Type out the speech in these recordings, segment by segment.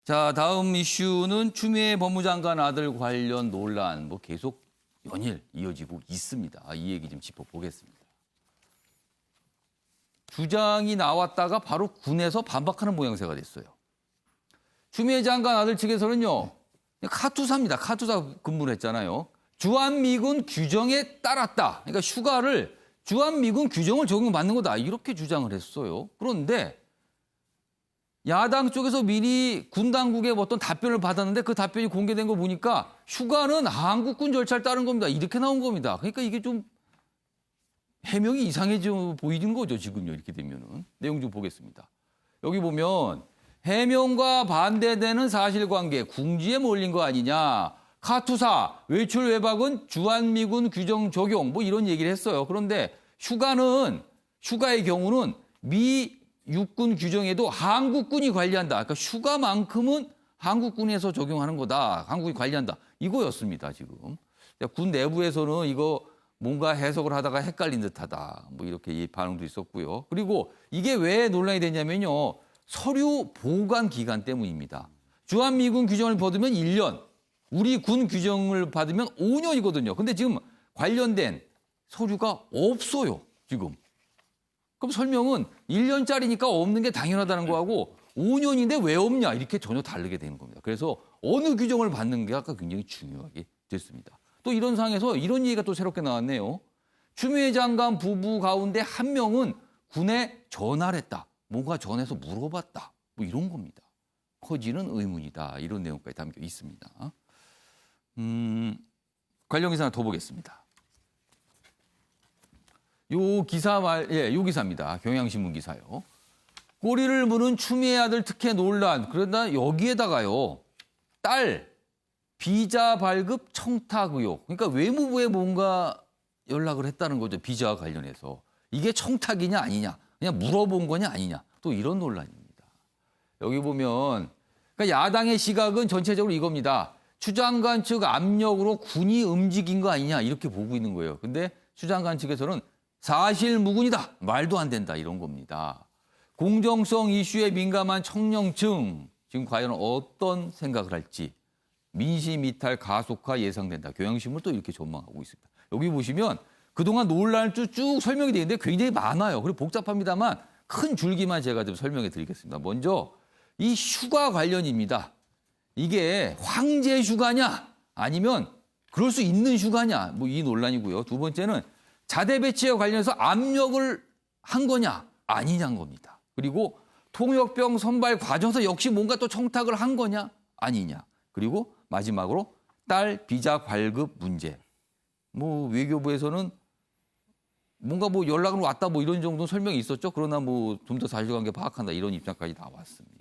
자, 다음 이슈는 추미애 법무장관 아들 관련 논란 계속 연일 이어지고 있습니다. 이 얘기 좀 짚어보겠습니다. 주장이 나왔다가 바로 군에서 반박하는 모양새가 됐어요. 추미애 장관 아들 측에서는요. 카투사입니다. 카투사 근무를 했잖아요. 주한미군 규정에 따랐다. 그러니까 휴가를 주한미군 규정을 적용받는 거다. 이렇게 주장을 했어요. 그런데 야당 쪽에서 미리 군 당국의 어떤 답변을 받았는데 그 답변이 공개된 거 보니까 휴가는 한국군 절차를 따른 겁니다. 이렇게 나온 겁니다. 그러니까 이게 좀 해명이 이상해져 보이는 거죠. 지금요. 이렇게 되면은. 내용 좀 보겠습니다. 여기 보면 해명과 반대되는 사실관계, 궁지에 몰린 거 아니냐. 카투사, 외출 외박은 주한미군 규정 적용 이런 얘기를 했어요. 그런데 휴가의 경우는 미 육군 규정에도 한국군이 관리한다. 그러니까 휴가만큼은 한국군에서 적용하는 거다. 한국이 관리한다. 이거였습니다, 지금. 군 내부에서는 이거 뭔가 해석을 하다가 헷갈린 듯하다. 이렇게 반응도 있었고요. 그리고 이게 왜 논란이 됐냐면요. 서류 보관 기간 때문입니다. 주한미군 규정을 받으면 1년, 우리 군 규정을 받으면 5년이거든요. 근데 지금 관련된 서류가 없어요, 지금. 그럼 설명은 1년짜리니까 없는 게 당연하다는 거하고 5년인데 왜 없냐 이렇게 전혀 다르게 되는 겁니다. 그래서 어느 규정을 받는 게 아까 굉장히 중요하게 됐습니다. 또 이런 상황에서 이런 얘기가 또 새롭게 나왔네요. 추미애 장관 부부 가운데 한 명은 군에 전화를 했다. 뭔가 전해서 물어봤다. 이런 겁니다. 커지는 의문이다. 이런 내용까지 담겨 있습니다. 관련 기사 하나 더 보겠습니다. 요 기사입니다. 경향신문 기사요. 꼬리를 무는 추미애 아들 특혜 논란. 그러다 여기에다가요. 딸 비자 발급 청탁 의혹. 그러니까 외무부에 뭔가 연락을 했다는 거죠. 비자와 관련해서. 이게 청탁이냐 아니냐. 그냥 물어본 거냐 아니냐. 또 이런 논란입니다. 여기 보면 그러니까 야당의 시각은 전체적으로 이겁니다. 추 장관 측 압력으로 군이 움직인 거 아니냐 이렇게 보고 있는 거예요. 근데 추 장관 측에서는 사실무근이다. 말도 안 된다. 이런 겁니다. 공정성 이슈에 민감한 청년층 지금 과연 어떤 생각을 할지 민심 이탈 가속화 예상된다. 경향신문 또 이렇게 전망하고 있습니다. 여기 보시면 그동안 논란을 쭉 설명이 되는데 굉장히 많아요. 그리고 복잡합니다만 큰 줄기만 제가 좀 설명해 드리겠습니다. 먼저 이 휴가 관련입니다. 이게 황제 휴가냐 아니면 그럴 수 있는 휴가냐 이 논란이고요. 두 번째는 자대 배치와 관련해서 압력을 한 거냐 아니냐는 겁니다. 그리고 통역병 선발 과정에서 역시 뭔가 또 청탁을 한 거냐 아니냐. 그리고 마지막으로 딸 비자 발급 문제. 외교부에서는 뭔가 연락은 왔다 이런 정도 설명이 있었죠. 그러나 좀 더 사실관계 파악한다 이런 입장까지 나왔습니다.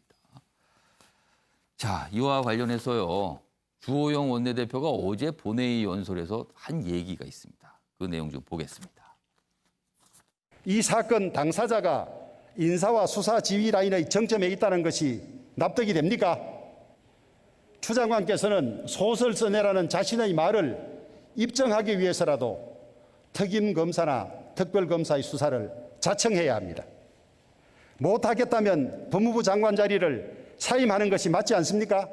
자, 이와 관련해서요. 주호영 원내대표가 어제 본회의 연설에서 한 얘기가 있습니다. 그 내용 좀 보겠습니다. 이 사건 당사자가 인사와 수사 지휘 라인의 정점에 있다는 것이 납득이 됩니까? 추 장관께서는 소설 써내라는 자신의 말을 입증하기 위해서라도 특임검사나 특별검사의 수사를 자청해야 합니다. 못하겠다면 법무부 장관 자리를 사임하는 것이 맞지 않습니까?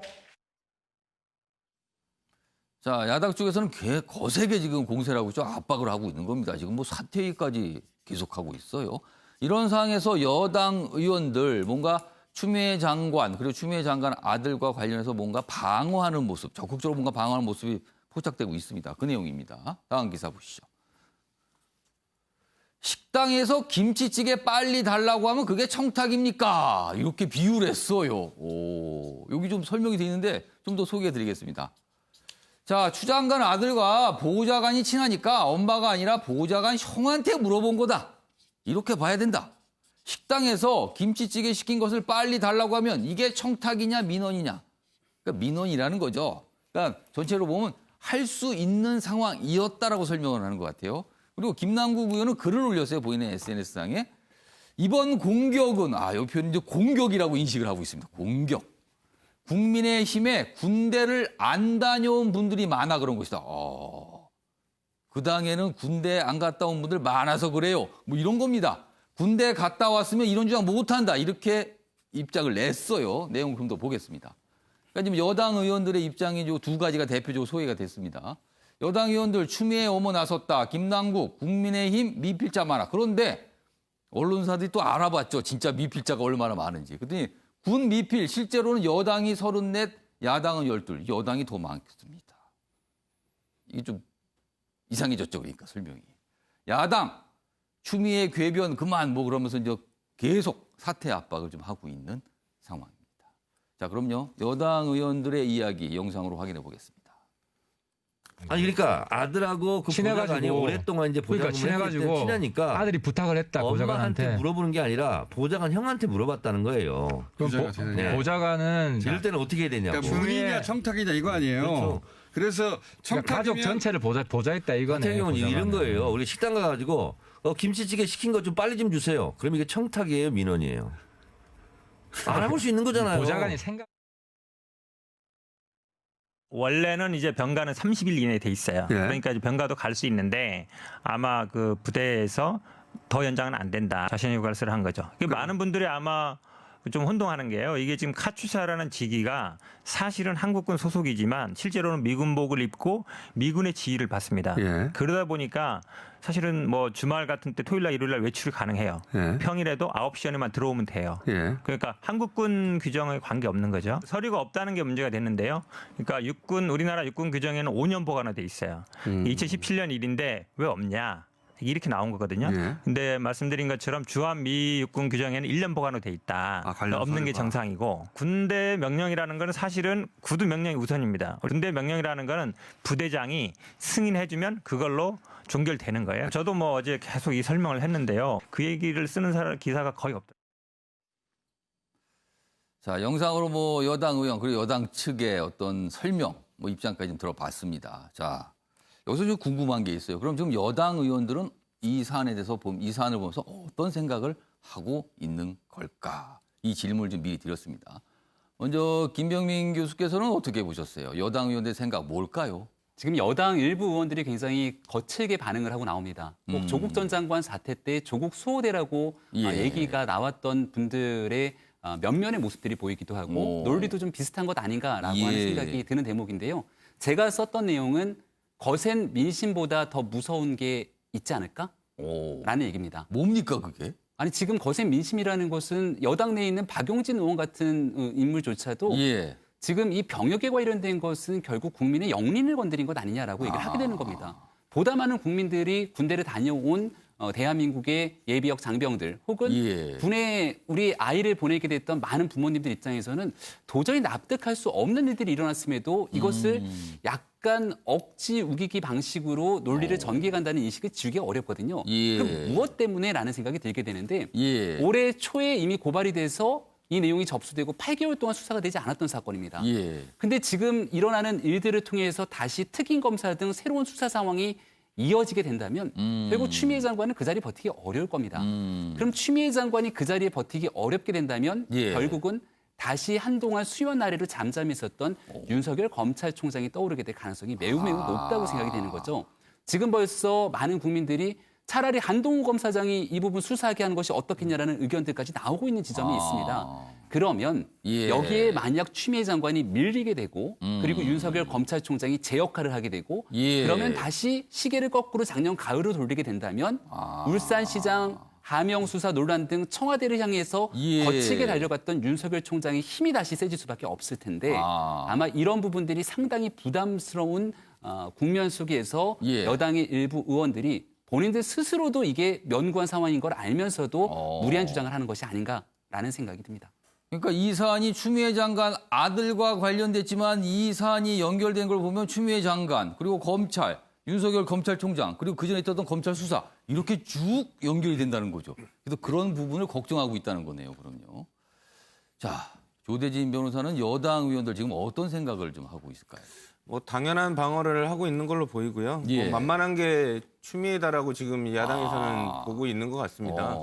자, 야당 쪽에서는 거세게 지금 공세를 하고 있죠. 압박을 하고 있는 겁니다. 지금 사퇴위까지 계속하고 있어요. 이런 상황에서 여당 의원들 뭔가 추미애 장관 그리고 추미애 장관 아들과 관련해서 뭔가 방어하는 모습, 적극적으로 뭔가 방어하는 모습이 포착되고 있습니다. 그 내용입니다. 다음 기사 보시죠. 식당에서 김치찌개 빨리 달라고 하면 그게 청탁입니까? 이렇게 비유를 했어요. 여기 좀 설명이 돼 있는데 좀 더 소개해 드리겠습니다. 자, 추 장관 아들과 보좌관이 친하니까 엄마가 아니라 보좌관 형한테 물어본 거다. 이렇게 봐야 된다. 식당에서 김치찌개 시킨 것을 빨리 달라고 하면 이게 청탁이냐 민원이냐. 그러니까 민원이라는 거죠. 그러니까 전체로 보면 할 수 있는 상황이었다라고 설명을 하는 것 같아요. 그리고 김남국 의원은 글을 올렸어요. 본인의 SNS상에. 이번 공격은 이 표현은 이제 공격이라고 인식을 하고 있습니다. 공격. 국민의힘에 군대를 안 다녀온 분들이 많아 그런 것이다. 그 당에는 군대 안 갔다 온 분들 많아서 그래요. 이런 겁니다. 군대 갔다 왔으면 이런 주장 못한다. 이렇게 입장을 냈어요. 내용 좀 더 보겠습니다. 그러니까 지금 여당 의원들의 입장이 두 가지가 대표적으로 소개가 됐습니다. 여당 의원들 추미애 어머 나섰다. 김남국, 국민의힘 미필자 많아. 그런데 언론사들이 또 알아봤죠. 진짜 미필자가 얼마나 많은지. 그랬더니 군 미필 실제로는 여당이 34, 야당은 12. 여당이 더 많습니다. 이게 좀 이상해졌죠. 그러니까 설명이. 야당 추미애 궤변 그만 뭐 그러면서 이제 계속 사퇴 압박을 좀 하고 있는 상황입니다. 자, 그럼요. 여당 의원들의 이야기 영상으로 확인해 보겠습니다. 아니 그러니까 아들하고 그 보좌관이 오랫동안 이제 보좌관을 친해가지고 친하니까 아들이 부탁을 했다 엄마한테 보좌관한테. 물어보는 게 아니라 보좌관 형한테 물어봤다는 거예요. 그럼 보좌관은 이럴 때는 어떻게 해야 되냐고. 그러니까 부인이냐 청탁이냐 이거 아니에요. 그렇죠. 그래서 그러니까 청탁이면 가족 전체를 보좌했다 이거네. 같은 경우는 이런 보좌관은. 거예요. 우리 식당 가가지고 김치찌개 시킨 거 좀 빨리 좀 주세요. 그럼 이게 청탁이에요, 민원이에요. 알아볼 수 있는 거잖아요. 보좌관이 생각. 원래는 이제 병가는 30일 이내에 돼 있어요. 예. 그러니까 이제 병가도 갈 수 있는데 아마 그 부대에서 더 연장은 안 된다. 자신의 휴가를 한 거죠. 많은 분들이 아마 좀 혼동하는 게요. 이게 지금 카투사라는 직위가 사실은 한국군 소속이지만 실제로는 미군복을 입고 미군의 지휘를 받습니다. 예. 그러다 보니까 사실은 뭐 주말 같은 때 토요일 날 일요일 날 외출이 가능해요. 예. 평일에도 9시 전에만 들어오면 돼요. 예. 그러니까 한국군 규정에 관계없는 거죠. 서류가 없다는 게 문제가 됐는데요. 그러니까 우리나라 육군 규정에는 5년 보관화 돼 있어요. 2017년 일인데 왜 없냐? 이렇게 나온 거거든요. 예. 근데 말씀드린 것처럼 주한 미 육군 규정에는 1년 보관화 돼 있다. 관련 없는 게 서류가. 정상이고 군대 명령이라는 거는 사실은 구두 명령이 우선입니다. 군대 명령이라는 거는 부대장이 승인해주면 그걸로 종결되는 거예요. 저도 뭐 어제 계속 이 설명을 했는데요. 그 얘기를 쓰는 기사가 거의 없다. 자, 영상으로 뭐 여당 의원 그리고 여당 측의 어떤 설명, 뭐 입장까지 좀 들어봤습니다. 자, 여기서 좀 궁금한 게 있어요. 그럼 지금 여당 의원들은 이 사안에 대해서 이 사안을 보면서 어떤 생각을 하고 있는 걸까? 이 질문을 좀 미리 드렸습니다. 먼저 김병민 교수께서는 어떻게 보셨어요? 여당 의원들의 생각 뭘까요? 지금 여당 일부 의원들이 굉장히 거칠게 반응을 하고 나옵니다. 꼭 조국 전 장관 사태 때 조국 수호대라고 예. 얘기가 나왔던 분들의 면면의 모습들이 보이기도 하고 논리도 좀 비슷한 것 아닌가라고 하는 예. 생각이 드는 대목인데요. 제가 썼던 내용은 거센 민심보다 더 무서운 게 있지 않을까? 라는 얘기입니다. 뭡니까 그게? 아니 지금 거센 민심이라는 것은 여당 내에 있는 박용진 의원 같은 인물조차도 예. 지금 이 병역에 관련된 것은 결국 국민의 영린을 건드린 것 아니냐라고 얘기를 하게 되는 겁니다. 보다 많은 국민들이 군대를 다녀온 대한민국의 예비역 장병들 혹은 예. 군에 우리 아이를 보내게 됐던 많은 부모님들 입장에서는 도저히 납득할 수 없는 일들이 일어났음에도 이것을 약간 억지 우기기 방식으로 논리를 전개간다는 인식을 지우기가 어렵거든요. 예. 그럼 무엇 때문에라는 생각이 들게 되는데 예. 올해 초에 이미 고발이 돼서 이 내용이 접수되고 8개월 동안 수사가 되지 않았던 사건입니다. 예. 근데 지금 일어나는 일들을 통해서 다시 특임 검사 등 새로운 수사 상황이 이어지게 된다면 결국 추미애 장관은 그 자리에 버티기 어려울 겁니다. 그럼 추미애 장관이 그 자리에 버티기 어렵게 된다면 예. 결국은 다시 한동안 수면 아래로 잠잠히 있었던 윤석열 검찰총장이 떠오르게 될 가능성이 매우 높다고 생각이 되는 거죠. 지금 벌써 많은 국민들이 차라리 한동훈 검사장이 이 부분 수사하게 하는 것이 어떻겠냐라는 의견들까지 나오고 있는 지점이 있습니다. 그러면 예. 여기에 만약 추미애 장관이 밀리게 되고 그리고 윤석열 검찰총장이 제 역할을 하게 되고 예. 그러면 다시 시계를 거꾸로 작년 가을로 돌리게 된다면 울산시장 하명수사 논란 등 청와대를 향해서 예. 거칠게 달려갔던 윤석열 총장의 힘이 다시 세질 수밖에 없을 텐데 아마 이런 부분들이 상당히 부담스러운 국면 속에서 예. 여당의 일부 의원들이 본인들 스스로도 이게 면구한 상황인 걸 알면서도 무리한 주장을 하는 것이 아닌가라는 생각이 듭니다. 그러니까 이 사안이 추미애 장관 아들과 관련됐지만 이 사안이 연결된 걸 보면 추미애 장관 그리고 검찰, 윤석열 검찰총장 그리고 그전에 있었던 검찰 수사 이렇게 쭉 연결이 된다는 거죠. 그래서 그런 부분을 걱정하고 있다는 거네요. 그럼요. 자, 조대진 변호사는 여당 의원들 지금 어떤 생각을 좀 하고 있을까요? 뭐 당연한 방어를 하고 있는 걸로 보이고요. 예. 뭐 만만한 게 추미애다라고 지금 야당에서는 보고 있는 것 같습니다.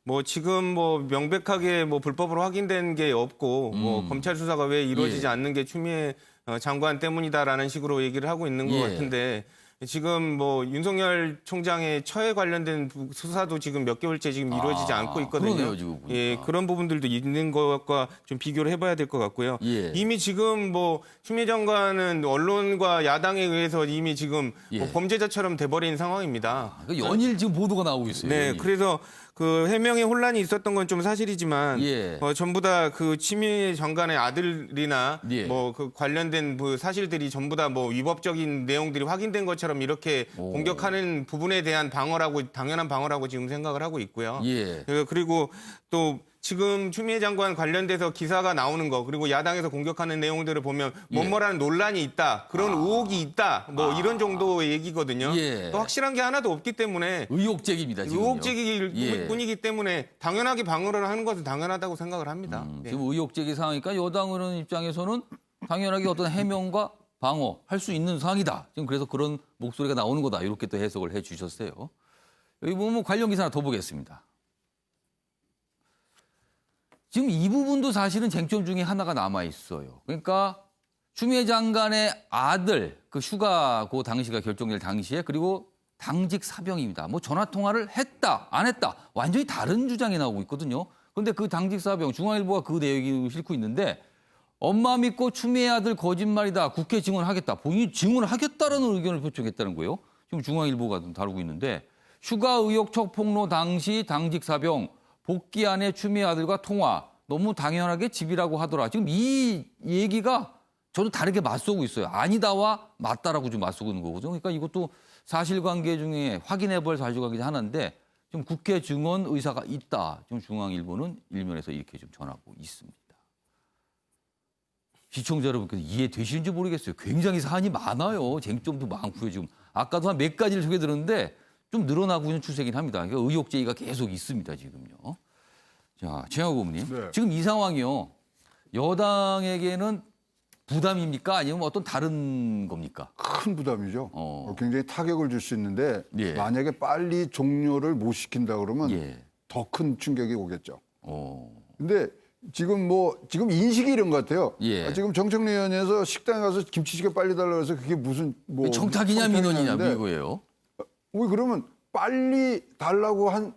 뭐 지금 뭐 명백하게 뭐 불법으로 확인된 게 없고 뭐 검찰 수사가 왜 이루어지지 예. 않는 게 추미애 장관 때문이다라는 식으로 얘기를 하고 있는 것 예. 같은데 지금 뭐 윤석열 총장의 처에 관련된 수사도 지금 몇 개월째 지금 이루어지지 않고 있거든요. 그러네요, 지금 보니까. 예, 그런 부분들도 있는 것과 좀 비교를 해봐야 될 것 같고요. 예. 이미 지금 뭐 추미애 장관은 언론과 야당에 의해서 이미 지금 예. 뭐 범죄자처럼 돼버린 상황입니다. 그러니까 연일 지금 보도가 나오고 있어요. 네, 연일. 그래서 그 해명에 혼란이 있었던 건 좀 사실이지만 예. 전부 다 그 추미애 장관의 아들이나 예. 뭐 그 관련된 그 사실들이 전부 다 뭐 위법적인 내용들이 확인된 것처럼 이렇게 공격하는 부분에 대한 방어라고 당연한 방어라고 지금 생각을 하고 있고요. 예. 그리고 또 지금 추미애 장관 관련돼서 기사가 나오는 거 그리고 야당에서 공격하는 내용들을 보면 뭐뭐라는 논란이 있다 그런 의혹이 있다 뭐 이런 정도의 얘기거든요. 예. 또 확실한 게 하나도 없기 때문에 의혹제기입니다. 지금. 의혹제기일 예. 뿐이기 때문에 당연하게 방어를 하는 것은 당연하다고 생각을 합니다. 네. 지금 의혹제기 상황이니까 여당 의원 입장에서는 당연하게 어떤 해명과 방어 할 수 있는 상황이다. 지금 그래서 그런 목소리가 나오는 거다. 이렇게 또 해석을 해 주셨어요. 여기 보면 관련 기사 하나 더 보겠습니다. 지금 이 부분도 사실은 쟁점 중에 하나가 남아 있어요. 그러니까 추미애 장관의 아들 그 휴가 그 당시가 결정될 당시에 그리고 당직 사병입니다. 뭐 전화 통화를 했다 안 했다 완전히 다른 주장이 나오고 있거든요. 그런데 그 당직 사병 중앙일보가 그 내용을 싣고 있는데 엄마 믿고 추미애 아들 거짓말이다. 국회 증언하겠다. 본인이 증언을 하겠다라는 의견을 표명했다는 거예요. 지금 중앙일보가 좀 다루고 있는데 휴가 의혹 척폭로 당시 당직 사병 복귀 안에 추미애 아들과 통화 너무 당연하게 집이라고 하더라. 지금 이 얘기가 저도 다르게 맞서고 있어요. 아니다와 맞다라고 좀 맞서고 있는 거거든요. 그러니까 이것도 사실관계 중에 확인해볼 사실관계 중 하나인데 좀 국회 증언 의사가 있다. 지금 중앙일보는 일면에서 이렇게 좀 전하고 있습니다. 시청자 여러분께서 이해되시는지 모르겠어요. 굉장히 사안이 많아요. 쟁점도 많고요. 지금 아까도 한 몇 가지를 소개 들었는데 좀 늘어나고 있는 추세긴 합니다. 그러니까 의혹 제기가 계속 있습니다. 지금요. 자, 최영호 고문님. 네. 지금 이 상황이요. 여당에게는 부담입니까? 아니면 어떤 다른 겁니까? 큰 부담이죠. 굉장히 타격을 줄 수 있는데 예. 만약에 빨리 종료를 못 시킨다 그러면 예. 더 큰 충격이 오겠죠. 어. 근데 지금 인식이 이런 것 같아요. 예. 지금 정책위원회에서 식당에 가서 김치찌개 빨리 달라고 해서 그게 무슨 뭐 청탁이냐 민원이냐 청탁이냐는데 이거예요. 왜 그러면 빨리 달라고 한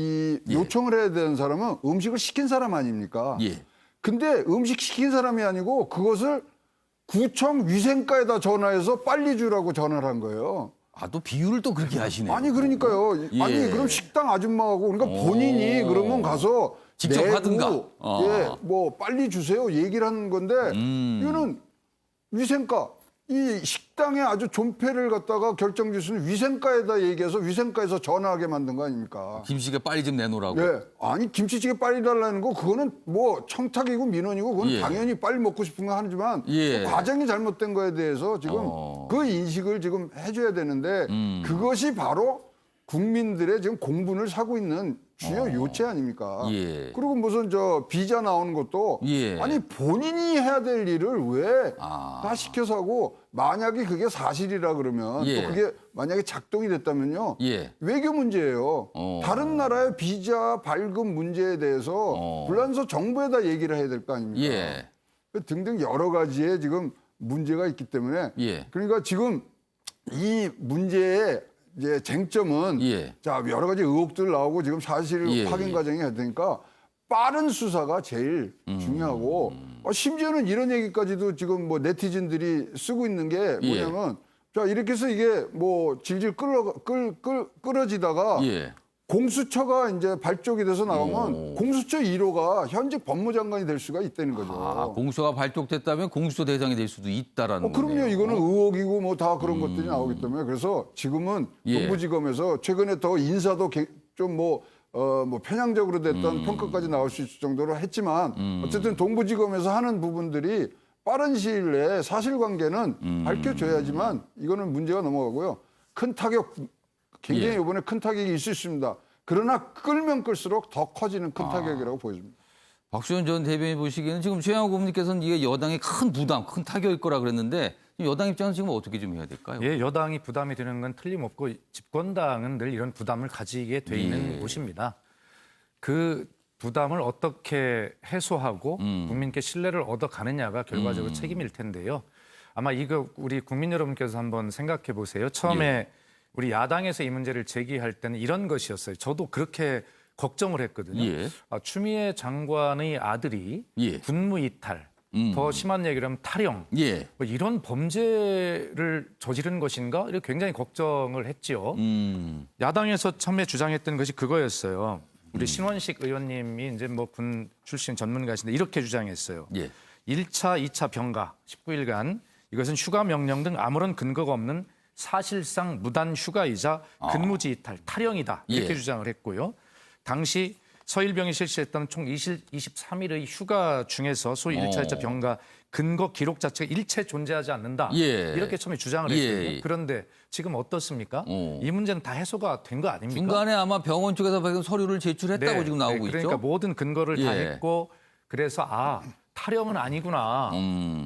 이 요청을 해야 되는 사람은 음식을 시킨 사람 아닙니까? 예. 근데 음식 시킨 사람이 아니고 그것을 구청 위생과에다 전화해서 빨리 주라고 전화를 한 거예요. 아, 또 비유를 또 그렇게 하시네요. 아니 그러니까요. 예. 아니 그럼 식당 아줌마하고 그러니까 본인이 그러면 가서 직접 내고, 하든가. 예, 뭐 빨리 주세요 얘기를 하는 건데 이거는 위생과 이 식당에 아주 존폐를 갖다가 결정 지수는 위생과에다 얘기해서 위생과에서 전화하게 만든 거 아닙니까? 김씨가 빨리 좀 내놓으라고. 예, 아니 김치찌개 빨리 달라는 거 그거는 뭐 청탁이고 민원이고 그건 예. 당연히 빨리 먹고 싶은 거 하지만 예. 그 과정이 잘못된 거에 대해서 지금 그 인식을 지금 해줘야 되는데 그것이 바로 국민들의 지금 공분을 사고 있는 주요 요체 아닙니까? 예. 그리고 무슨 저 비자 나오는 것도 예. 아니 본인이 해야 될 일을 왜 다 시켜서 하고 만약에 그게 사실이라 그러면 예. 또 그게 만약에 작동이 됐다면요 예. 외교 문제예요. 다른 나라의 비자 발급 문제에 대해서 불란서 정부에다 얘기를 해야 될 거 아닙니까? 예. 등등 여러 가지의 지금 문제가 있기 때문에 예. 그러니까 지금 이 문제의 이제 쟁점은 예. 자 여러 가지 의혹들 나오고 지금 사실 예, 확인 예. 과정이 해야 되니까 빠른 수사가 제일 중요하고 심지어는 이런 얘기까지도 지금 뭐 네티즌들이 쓰고 있는 게 뭐냐면 자 이렇게 해서 이게 뭐 질질 끌어지다가 예. 공수처가 이제 발족이 돼서 나오면 공수처 1호가 현직 법무장관이 될 수가 있다는 거죠. 아, 공수처가 발족됐다면 공수처 대상이 될 수도 있다라는 그럼요. 거네요. 이거는 의혹이고 뭐 다 그런 것들이 나오기 때문에 그래서 지금은 예. 동부지검에서 최근에 더 인사도 좀 뭐 편향적으로 됐던 평가까지 나올 수 있을 정도로 했지만 어쨌든 동부지검에서 하는 부분들이 빠른 시일 내에 사실관계는 밝혀져야지만 이거는 문제가 넘어가고요. 큰 타격 굉장히 예. 이번에 큰 타격이 있을 수 있습니다. 그러나 끌면 끌수록 더 커지는 큰 타격이라고 보여집니다. 박수현 전 대변인 보시기에는 지금 최영호 고문님께서는 이게 여당의 큰 부담, 큰 타격일 거라 그랬는데 여당 입장은 지금 어떻게 좀 해야 될까요? 예, 여당이 부담이 되는 건 틀림없고 집권당은 늘 이런 부담을 가지게 돼 있는 곳입니다. 그 부담을 어떻게 해소하고 국민께 신뢰를 얻어가느냐가 결과적으로 책임일 텐데요. 아마 이거 우리 국민 여러분께서 한번 생각해 보세요. 처음에 우리 야당에서 이 문제를 제기할 때는 이런 것이었어요. 저도 그렇게 걱정을 했거든요. 예. 추미애 장관의 아들이 예. 군무 이탈, 더 심한 얘기를 하면 탈영, 예. 뭐 이런 범죄를 저지른 것인가? 이렇게 굉장히 걱정을 했지요. 야당에서 처음에 주장했던 것이 그거였어요. 우리 신원식 의원님이 이제 뭐 군 출신 전문가신데 이렇게 주장했어요. 예. 1차, 2차 병가 19일간 이것은 휴가 명령 등 아무런 근거가 없는 사실상 무단 휴가이자 근무지 이탈, 탈영이다 이렇게 예. 주장을 했고요. 당시 서일병이 실시했던 총 23일의 휴가 중에서 소위 1차, 2차 병가 근거 기록 자체가 일체 존재하지 않는다. 예. 이렇게 처음에 주장을 예. 했거든요. 그런데 지금 어떻습니까? 이 문제는 다 해소가 된 거 아닙니까? 중간에 아마 병원 쪽에서 밝은 서류를 제출했다고 지금 나오고 그러니까 있죠. 모든 근거를 다 예. 했고 그래서 탈영은 아니구나.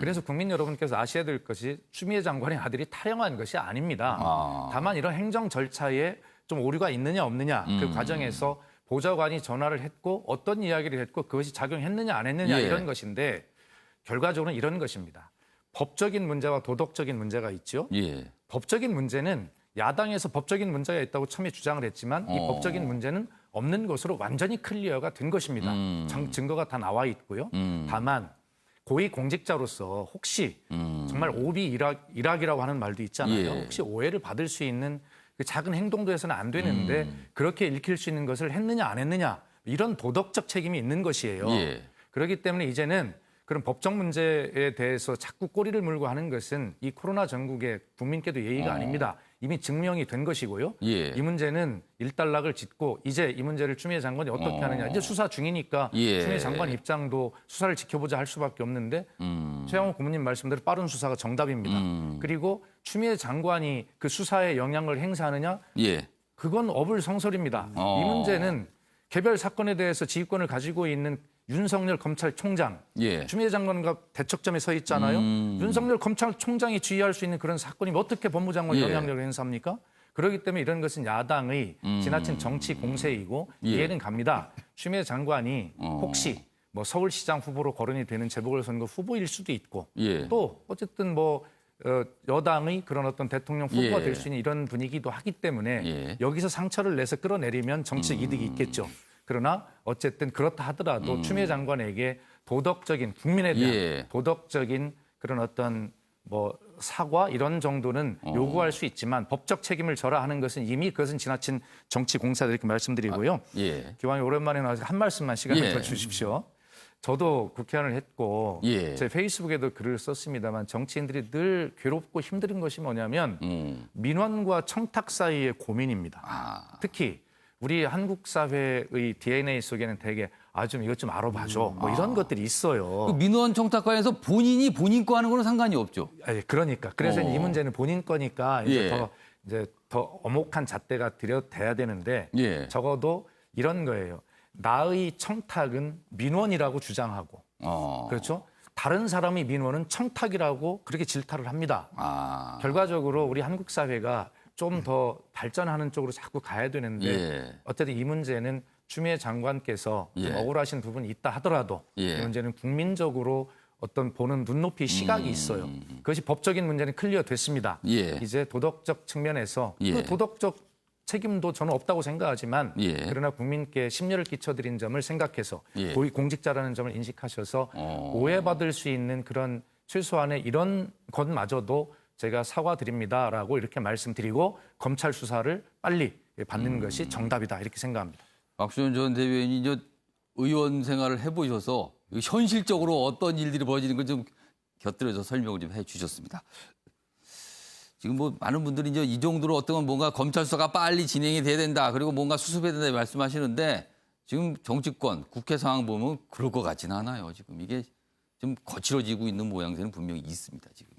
그래서 국민 여러분께서 아셔야 될 것이 추미애 장관의 아들이 탈영한 것이 아닙니다. 다만 이런 행정 절차에 좀 오류가 있느냐 없느냐 그 과정에서 보좌관이 전화를 했고 어떤 이야기를 했고 그것이 작용했느냐 안 했느냐 예. 이런 것인데 결과적으로는 이런 것입니다. 법적인 문제와 도덕적인 문제가 있죠. 예. 법적인 문제는 야당에서 법적인 문제가 있다고 처음에 주장을 했지만 이 법적인 문제는 없는 것으로 완전히 클리어가 된 것입니다. 증거가 다 나와 있고요. 다만 고위 공직자로서 혹시 정말 오비 일학이라고 하는 말도 있잖아요. 예. 혹시 오해를 받을 수 있는 그 작은 행동도 해서는 안 되는데 그렇게 읽힐 수 있는 것을 했느냐 안 했느냐 이런 도덕적 책임이 있는 것이에요. 예. 그렇기 때문에 이제는 그런 법적 문제에 대해서 자꾸 꼬리를 물고 하는 것은 이 코로나 전국에 국민께도 예의가 아닙니다. 이미 증명이 된 것이고요. 예. 이 문제는 일단락을 짓고 이제 이 문제를 추미애 장관이 어떻게 하느냐. 이제 수사 중이니까 예. 추미애 장관 입장도 수사를 지켜보자 할 수밖에 없는데 최양호 고문님 말씀대로 빠른 수사가 정답입니다. 그리고 추미애 장관이 그 수사에 영향을 행사하느냐. 예. 그건 어불성설입니다. 이 문제는 개별 사건에 대해서 지휘권을 가지고 있는 윤석열 검찰총장, 예. 추미애 장관과 대척점에 서 있잖아요. 윤석열 검찰총장이 지휘할 수 있는 그런 사건이 어떻게 법무장관 예. 영향력을 행사합니까? 그렇기 때문에 이런 것은 야당의 지나친 정치 공세이고 예. 이해는 갑니다. 추미애 장관이 혹시 뭐 서울시장 후보로 거론이 되는 재보궐선거 후보일 수도 있고 예. 또 어쨌든 뭐 여당의 그런 어떤 대통령 후보가 예. 될 수 있는 이런 분위기도 하기 때문에 예. 여기서 상처를 내서 끌어내리면 정치적 이득이 있겠죠. 그러나 어쨌든 그렇다 하더라도 추미애 장관에게 도덕적인 국민에 대한 예. 도덕적인 그런 어떤 뭐 사과 이런 정도는 요구할 수 있지만 법적 책임을 져라 하는 것은 이미 그것은 지나친 정치 공사다 이렇게 말씀드리고요. 예. 기왕에 오랜만에 나와서 한 말씀만 시간을 예. 더 주십시오. 저도 국회의원을 했고 예. 제 페이스북에도 글을 썼습니다만 정치인들이 늘 괴롭고 힘든 것이 뭐냐면 민원과 청탁 사이의 고민입니다. 특히 우리 한국 사회의 DNA 속에는 되게 좀 이것 좀 알아봐줘 뭐 이런 것들이 있어요. 그 민원 청탁 관해서 본인이 본인 거 하는 거는 상관이 없죠. 그러니까 그래서 이 문제는 본인 거니까 이제 예. 더 엄혹한 잣대가 들여대야 되는데 예. 적어도 이런 거예요. 나의 청탁은 민원이라고 주장하고 그렇죠. 다른 사람의 민원은 청탁이라고 그렇게 질타를 합니다. 결과적으로 우리 한국 사회가 좀 더 발전하는 쪽으로 자꾸 가야 되는데 예. 어쨌든 이 문제는 추미애 장관께서 좀 예. 억울하신 부분이 있다 하더라도 예. 이 문제는 국민적으로 어떤 보는 눈높이 시각이 있어요. 그것이 법적인 문제는 클리어됐습니다. 예. 이제 도덕적 측면에서 예. 그 도덕적 책임도 저는 없다고 생각하지만 예. 그러나 국민께 심려를 끼쳐드린 점을 생각해서 예. 고위 공직자라는 점을 인식하셔서 오해받을 수 있는 그런 최소한의 이런 것마저도 제가 사과드립니다라고 이렇게 말씀드리고 검찰 수사를 빨리 받는 것이 정답이다 이렇게 생각합니다. 박수현 전 대변인이 이제 의원 생활을 해보셔서 현실적으로 어떤 일들이 벌어지는 걸 좀 곁들여서 설명을 좀 해주셨습니다. 지금 뭐 많은 분들이 이제 이 정도로 어떤 뭔가 검찰 수사가 빨리 진행이 돼야 된다. 그리고 뭔가 수습해야 된다 말씀하시는데 지금 정치권, 국회 상황 보면 그럴 것 같지는 않아요. 지금 이게 좀 거칠어지고 있는 모양새는 분명히 있습니다. 지금.